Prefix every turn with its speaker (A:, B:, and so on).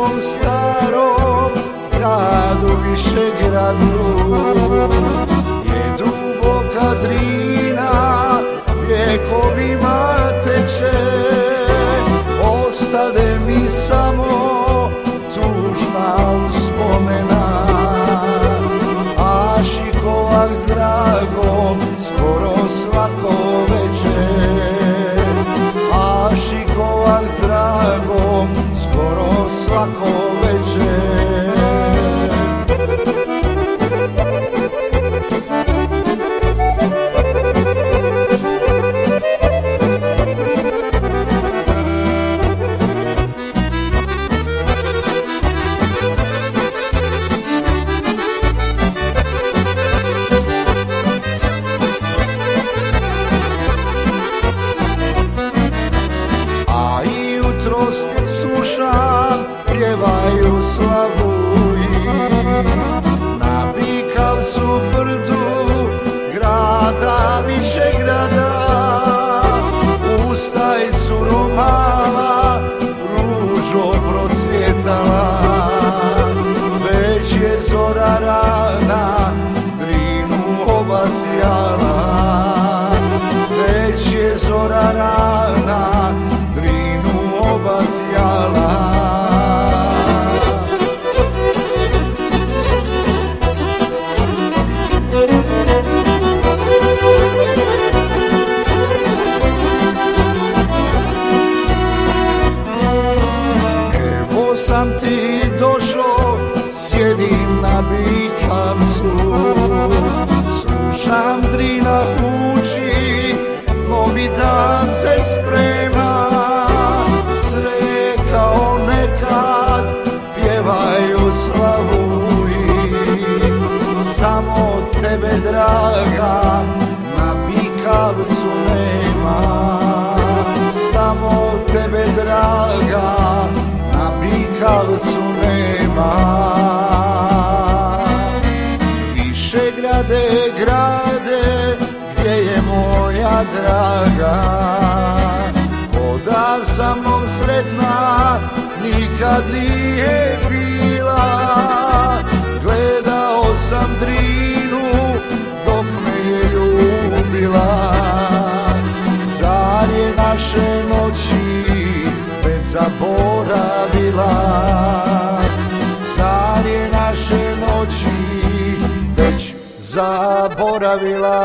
A: mom starom gradu, Višegradu, je duboka Drina, vjekovima teče. Ostade mi samo tužna uspomena, a Šikovak s Dragom skoro svako večer, a Šikovak s Dragom skoro svako večer. Slušam, pjevaju slavuji na Bikavcu brdu grada Višegrada. Ustaj, curo mala, ružo procvjetala, već je zora rana Drinu obasjala, već je zora rana obasjala. Evo sam ti došao, sjedim na Bikavcu, slušam Drina huči, novi dan se sprema. Sve kao nekad pjevaju slavuji, samo tebe draga na Bikavcu nema, samo tebe draga na Bikavcu nema. Višegrade, grade, gdje je moja draga, da sa mnom sretna nikad nije bila. Gledao sam Drinu dok me je ljubila, zar je naše noći već zaboravila, zar je naše noći već zaboravila.